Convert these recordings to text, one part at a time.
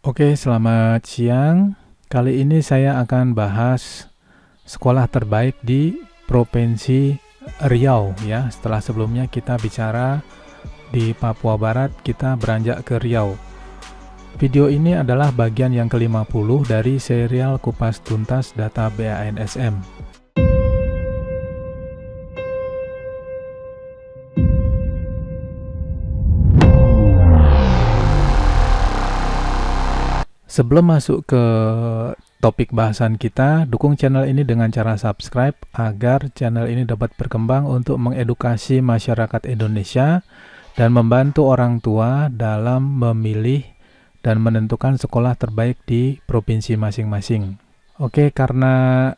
Oke, selamat siang. Kali ini saya akan bahas sekolah terbaik di Provinsi Riau ya. Setelah sebelumnya kita bicara di Papua Barat, kita beranjak ke Riau. Video ini adalah bagian yang ke-50 dari serial Kupas Tuntas Data BANSM. Sebelum masuk ke topik bahasan kita, dukung channel ini dengan cara subscribe agar channel ini dapat berkembang untuk mengedukasi masyarakat Indonesia dan membantu orang tua dalam memilih dan menentukan sekolah terbaik di provinsi masing-masing. Oke, karena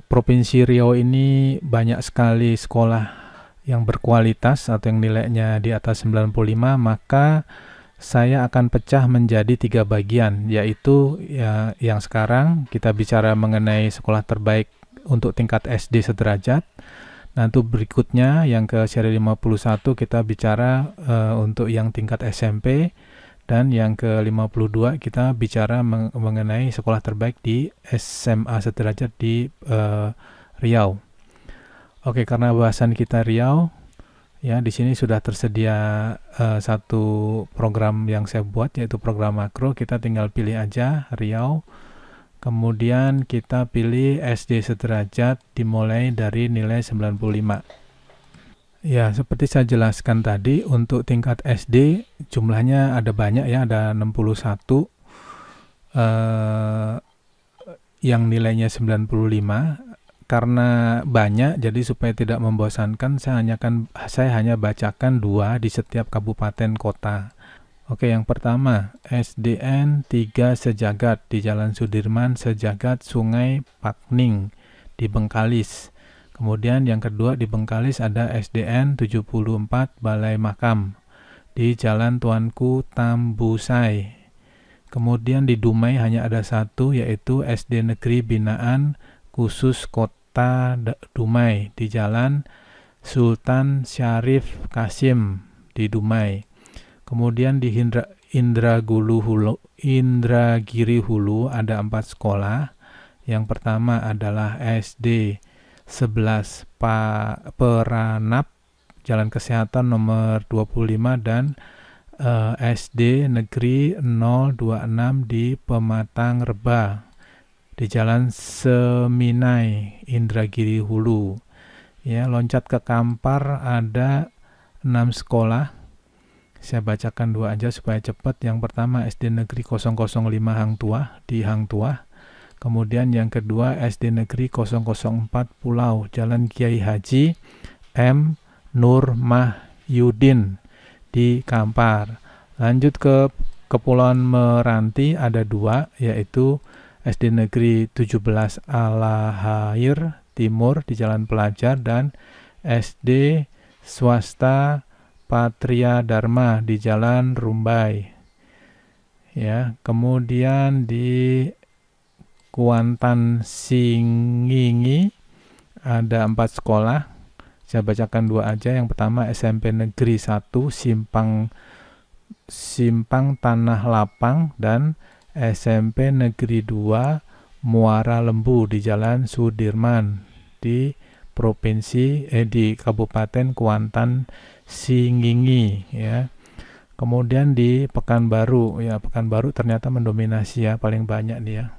Provinsi Riau ini banyak sekali sekolah yang berkualitas atau yang nilainya di atas 95, maka saya akan pecah menjadi 3 bagian, yaitu yang sekarang kita bicara mengenai sekolah terbaik untuk tingkat SD sederajat. Nanti berikutnya yang ke seri 51 kita bicara untuk yang tingkat SMP, dan yang ke 52 kita bicara mengenai sekolah terbaik di SMA sederajat di Riau. Oke, karena bahasan kita Riau, ya, di sini sudah tersedia satu program yang saya buat, yaitu program makro. Kita tinggal pilih aja Riau. Kemudian kita pilih SD sederajat dimulai dari nilai 95. Ya, seperti saya jelaskan tadi, untuk tingkat SD jumlahnya ada banyak ya, ada 61 yang nilainya 95. Karena banyak, jadi supaya tidak membosankan, saya hanya bacakan 2 di setiap kabupaten kota. Oke, yang pertama SDN 3 Sejagat di Jalan Sudirman Sejagat Sungai Pakning di Bengkalis. Kemudian yang kedua di Bengkalis ada SDN 74 Balai Makam di Jalan Tuanku Tambusai. Kemudian di Dumai hanya ada satu, yaitu SD Negeri Binaan Khusus Kota Dumai di Jalan Sultan Syarif Kasim di Dumai. Kemudian di Indragiri Hulu ada 4 sekolah. Yang pertama adalah SD 11 Peranap Jalan Kesehatan nomor 25 dan SD Negeri 026 di Pematang Reba di Jalan Seminai, Indragiri Hulu. Ya, loncat ke Kampar ada 6 sekolah. Saya bacakan 2 aja supaya cepat. Yang pertama SD Negeri 005 Hang Tuah di Hang Tuah. Kemudian yang kedua SD Negeri 004 Pulau, Jalan Kiai Haji M. Nur Mahyudin di Kampar. Lanjut ke Kepulauan Meranti ada 2, yaitu SD Negeri 17 Alahair Timur di Jalan Pelajar dan SD Swasta Patria Dharma di Jalan Rumbai. Ya, kemudian di Kuantan Singingi ada 4 sekolah. Saya bacakan 2 aja. Yang pertama SMP Negeri 1 Simpang Tanah Lapang dan SMP Negeri 2 Muara Lembu di Jalan Sudirman di di Kabupaten Kuantan Singingi ya. Kemudian di Pekanbaru, ya Pekanbaru ternyata mendominasi ya, paling banyak nih ya.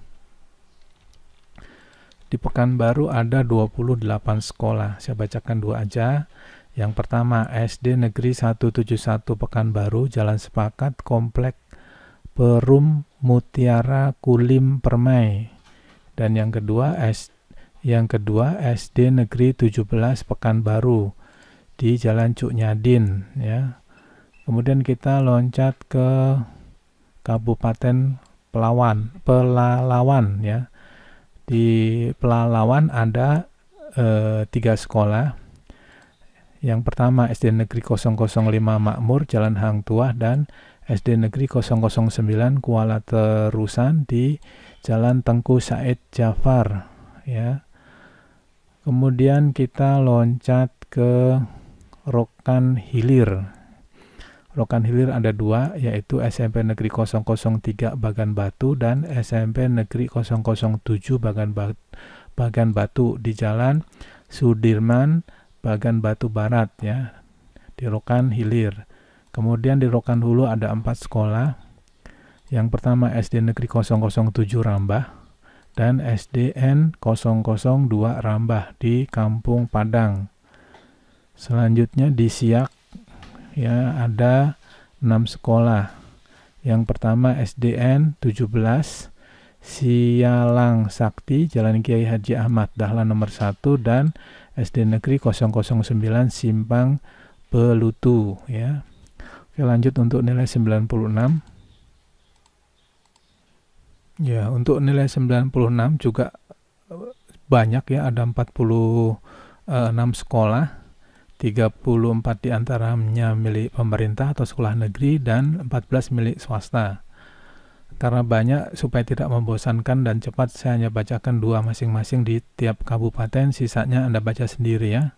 Di Pekanbaru ada 28 sekolah. Saya bacakan 2 aja. Yang pertama SD Negeri 171 Pekanbaru, Jalan Sepakat, Komplek Perum Mutiara Kulim Permai. Dan yang kedua SD Negeri 17 Pekanbaru di Jalan Cuk Nyadin ya. Kemudian kita loncat ke Kabupaten Pelalawan ya. Di Pelalawan ada 3 sekolah. Yang pertama SD Negeri 005 Makmur Jalan Hang Tuah dan SD Negeri 009 Kuala Terusan di Jalan Tengku Said Jafar ya. Kemudian kita loncat ke Rokan Hilir. Rokan Hilir ada 2, yaitu SMP Negeri 003 Bagan Batu dan SMP Negeri 007 Bagan Batu di Jalan Sudirman Bagan Batu Barat ya, di Rokan Hilir. Kemudian di Rokan Hulu ada 4 sekolah. Yang pertama SD Negeri 007 Rambah dan SDN 002 Rambah di Kampung Padang. Selanjutnya di Siak ya ada 6 sekolah. Yang pertama SDN 17 Sialang Sakti Jalan Kiai Haji Ahmad Dahlan nomor 1 dan SD Negeri 009 Simpang Belutu ya. Oke, lanjut untuk nilai 96. Ya, untuk nilai 96 juga banyak ya, ada 46 sekolah, 34 diantaranya milik pemerintah atau sekolah negeri dan 14 milik swasta. Karena banyak, supaya tidak membosankan dan cepat, saya hanya bacakan 2 masing-masing di tiap kabupaten, sisanya Anda baca sendiri ya.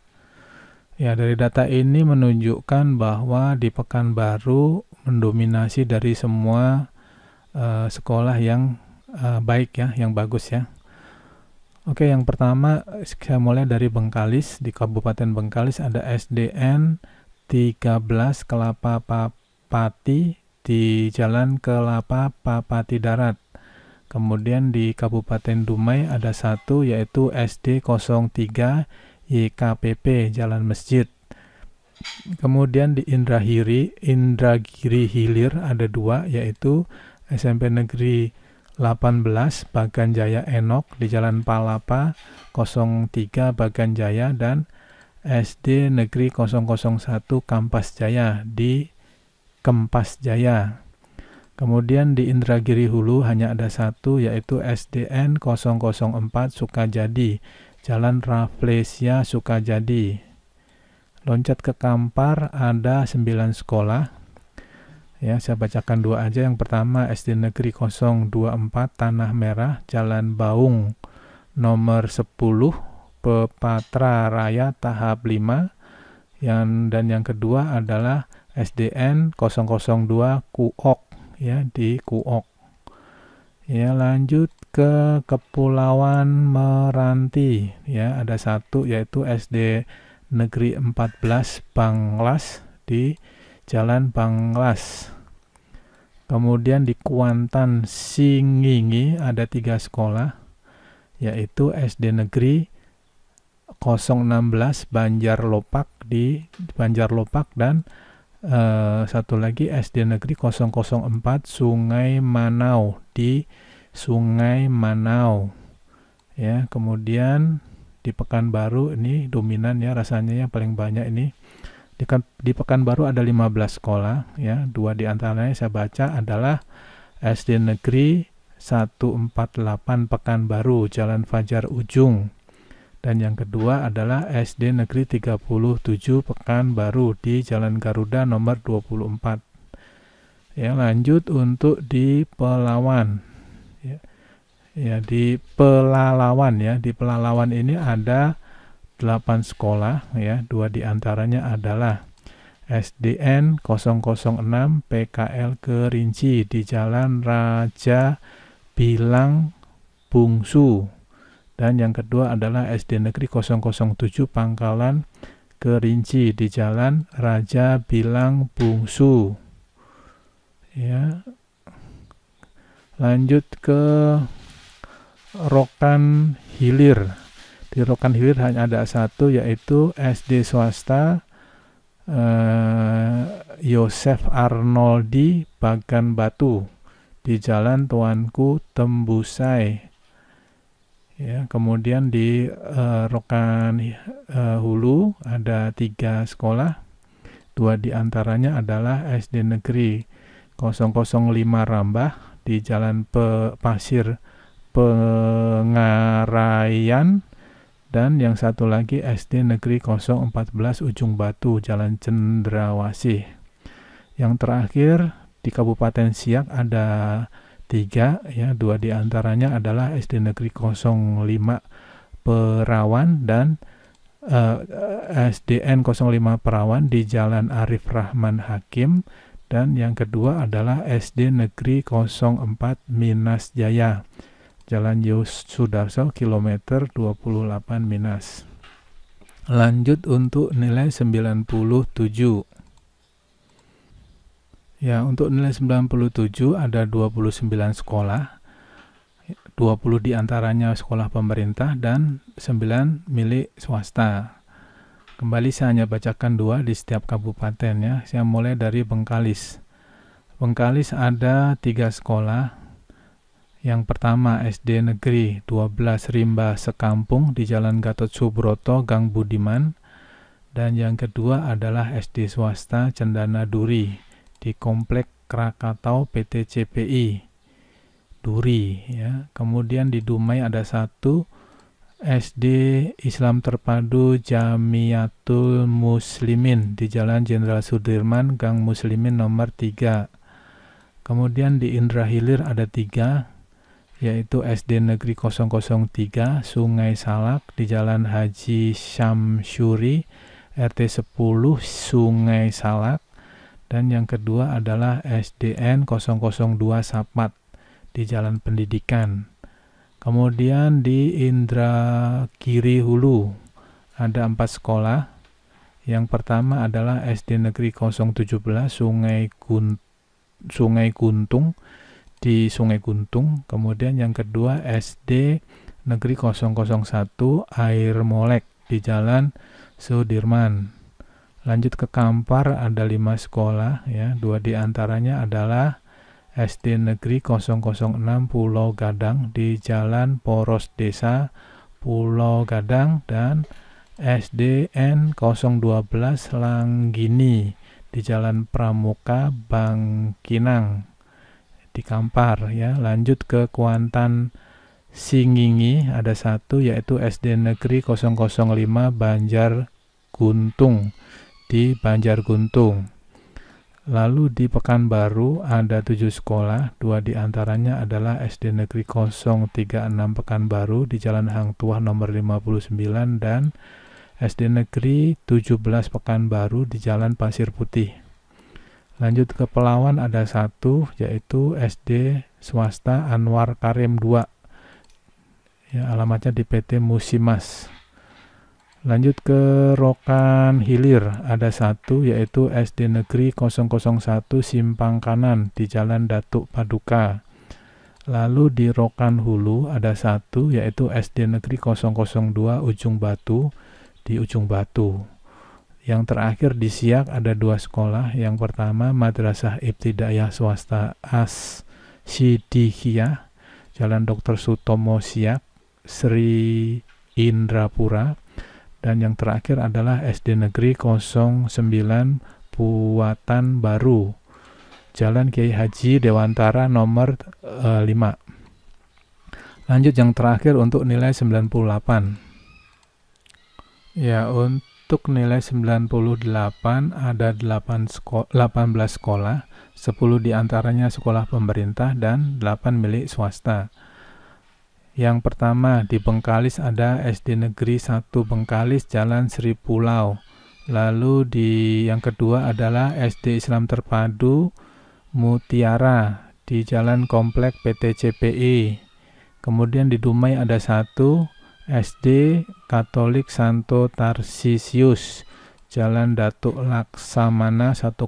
Ya, dari data ini menunjukkan bahwa di Pekanbaru mendominasi dari semua sekolah yang baik ya, yang bagus ya. Oke, yang pertama saya mulai dari Bengkalis. Di Kabupaten Bengkalis ada SDN 13 Kelapa Pati di Jalan Kelapa Pati Darat. Kemudian di Kabupaten Dumai ada 1, yaitu SD 03 YKPP Jalan Masjid. Kemudian di Indragiri Hilir ada 2, yaitu SMP Negeri 18 Bagan Jaya Enok di Jalan Palapa 03 Bagan Jaya dan SD Negeri 001 Kampas Jaya di Kempas Jaya. Kemudian di Indragiri Hulu hanya ada 1, yaitu SDN 004 Sukajadi Jalan Rafflesia Sukajadi. Loncat ke Kampar ada 9 sekolah. Ya, saya bacakan 2 aja. Yang pertama SD Negeri 024 Tanah Merah Jalan Baung nomor 10 Pepatra Raya tahap 5. Dan yang kedua adalah SDN 002 Kuok ya, di Kuok. Ya, lanjut ke Kepulauan Meranti ya, ada 1, yaitu SD Negeri 14 Banglas di Jalan Banglas. Kemudian di Kuantan Singingi ada 3 sekolah, yaitu SD Negeri 016 Banjar Lopak di Banjar Lopak dan satu lagi SD Negeri 004 Sungai Manau di Sungai Manau. Ya, kemudian di Pekanbaru ini dominan ya, rasanya yang paling banyak ini. Di Pekanbaru ada 15 sekolah ya, 2 diantaranya saya baca adalah SD Negeri 148 Pekanbaru Jalan Fajar Ujung, dan yang kedua adalah SD Negeri 37 Pekanbaru di Jalan Garuda nomor 24. Ya, lanjut untuk di Pelawan. Ya, di Pelalawan ya, di Pelalawan ini ada 8 sekolah ya, 2 diantaranya adalah SDN 006 PKL Kerinci di Jalan Raja Bilang Bungsu, dan yang kedua adalah SD Negeri 007 Pangkalan Kerinci di Jalan Raja Bilang Bungsu. Ya. Lanjut ke Rokan Hilir. Di Rokan Hilir hanya ada 1, yaitu SD swasta Yosef Arnoldi Bagan Batu di Jalan Tuanku Tembusai. Ya, kemudian di Rokan Hulu ada 3 sekolah, 2 diantaranya adalah SD Negeri 005 Rambah di Jalan Pasir Pengaraian, dan yang satu lagi SD Negeri 014 Ujung Batu Jalan Cendrawasih. Yang terakhir di Kabupaten Siak ada 3 ya, 2 diantaranya adalah SD Negeri 05 Perawan dan SDN 05 Perawan di Jalan Arif Rahman Hakim, Dan yang kedua adalah SD Negeri 04 Minas Jaya, Jalan Yosudarso, kilometer 28 Minas. Lanjut untuk nilai 97. Ya, untuk nilai 97 ada 29 sekolah. 20 diantaranya sekolah pemerintah dan 9 milik swasta. Kembali saya hanya bacakan 2 di setiap kabupaten ya. Saya mulai dari Bengkalis. Bengkalis ada 3 sekolah. Yang pertama SD Negeri 12 Rimba Sekampung di Jalan Gatot Subroto, Gang Budiman. Dan yang kedua adalah SD swasta Cendana Duri di Komplek Krakatau PT CPI Duri ya. Kemudian di Dumai ada 1 SD Islam Terpadu Jamiatul Muslimin di Jalan Jenderal Sudirman, Gang Muslimin nomor 3. Kemudian di Indrahilir ada 3, yaitu SD Negeri 003 Sungai Salak di Jalan Haji Syamsuri RT 10 Sungai Salak. Dan yang kedua adalah SDN 002 Sapat di Jalan Pendidikan. Kemudian di Indragiri Hulu ada 4 sekolah. Yang pertama adalah SD Negeri 017 Sungai Guntung di Sungai Guntung. Kemudian yang kedua SD Negeri 001 Air Molek di Jalan Sudirman. Lanjut ke Kampar ada 5 sekolah ya. 2 diantaranya adalah SD Negeri 006 Pulau Gadang di Jalan Poros Desa Pulau Gadang dan SDN 012 Langgini di Jalan Pramuka Bangkinang di Kampar ya. Lanjut ke Kuantan Singingi ada 1 yaitu SD Negeri 005 Banjar Guntung di Banjarguntung. Lalu di Pekanbaru ada 7 sekolah, 2 diantaranya adalah SD Negeri 036 Pekanbaru di Jalan Hang Tuah nomor 59 dan SD Negeri 17 Pekanbaru di Jalan Pasir Putih. Lanjut ke Pelawan ada 1 yaitu SD swasta Anwar Karim 2. Ya, alamatnya di PT Musimas. Lanjut ke Rokan Hilir ada 1 yaitu SD Negeri 001 Simpang Kanan di Jalan Datuk Paduka. Lalu di Rokan Hulu ada 1 yaitu SD Negeri 002 Ujung Batu di Ujung Batu. Yang terakhir di Siak ada 2 sekolah. Yang pertama Madrasah Ibtidaiyah Swasta As-Siddiqiyah Jalan Dr. Sutomo Siak Sri Indrapura. Dan yang terakhir adalah SD Negeri 09 Buatan Baru Jalan Kiai Haji Dewantara nomor 5. Lanjut yang terakhir untuk nilai 98. Ya, untuk nilai 98 ada 18 sekolah, 10 diantaranya sekolah pemerintah dan 8 milik swasta. Yang pertama di Bengkalis ada SD Negeri 1 Bengkalis Jalan Sri Pulau. Lalu yang kedua adalah SD Islam Terpadu Mutiara di Jalan Komplek PT CPI. Kemudian di Dumai ada 1 SD Katolik Santo Tarsisius Jalan Datuk Laksamana 101.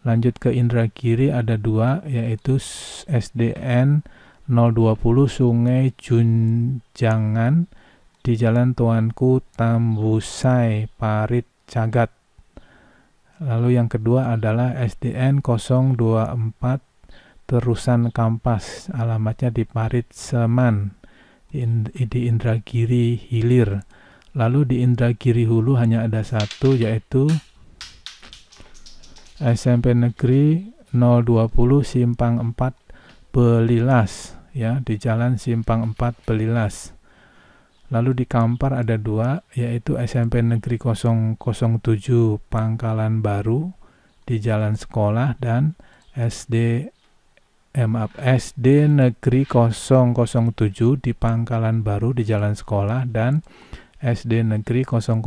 Lanjut ke Indragiri ada 2 yaitu SDN 020 Sungai Junjangan di Jalan Tuanku Tambusai Parit Cagat. Lalu yang kedua adalah SDN 024 Terusan Kampas, alamatnya di Parit Seman di Indragiri Hilir. Lalu di Indragiri Hulu hanya ada 1 yaitu SMP Negeri 020 Simpang 4 Belilas ya di Jalan Simpang 4 Belilas. Lalu di Kampar ada 2 yaitu SMP Negeri 007 Pangkalan Baru di Jalan Sekolah dan SD Negeri 007 di Pangkalan Baru di Jalan Sekolah dan SD Negeri 001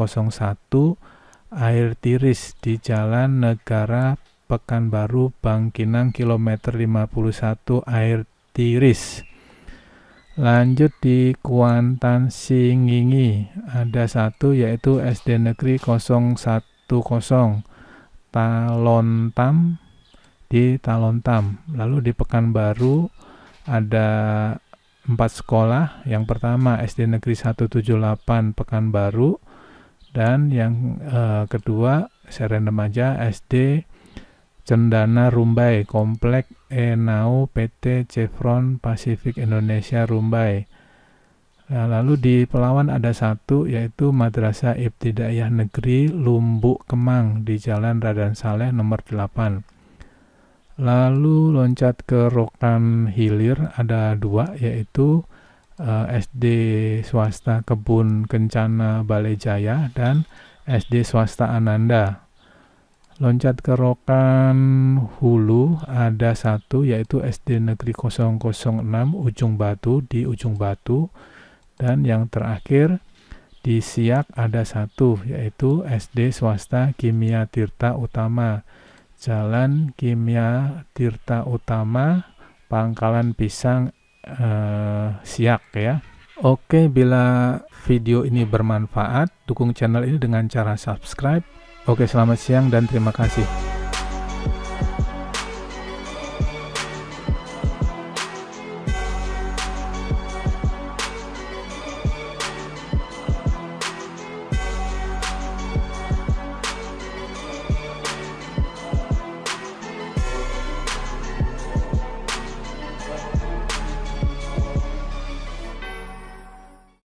Air Tiris di Jalan Negara Pekanbaru Bangkinang kilometer 51 Air Tiris. Lanjut di Kuantan Singingi ada satu yaitu SD Negeri 010 Talontam di Talontam. Lalu di Pekanbaru ada 4 sekolah. Yang pertama SD Negeri 178 Pekanbaru, dan yang kedua saya random aja SD Cendana Rumbai, Komplek Enau PT Chevron Pacific Indonesia Rumbai. Nah, lalu di Pelawan ada satu yaitu Madrasah Ibtidaiyah Negeri Lumbuk Kemang di Jalan Radan Saleh nomor 8. Lalu loncat ke Rokan Hilir ada 2 yaitu SD swasta Kebun Kencana Balai Jaya dan SD swasta Ananda. Loncat ke Rokan Hulu ada satu yaitu SD Negeri 006 Ujung Batu di Ujung Batu, dan yang terakhir di Siak ada satu yaitu SD swasta Kimia Tirta Utama, Jalan Kimia Tirta Utama, Pangkalan Pisang, Siak ya. Oke, bila video ini bermanfaat, dukung channel ini dengan cara subscribe. Oke, selamat siang dan terima kasih.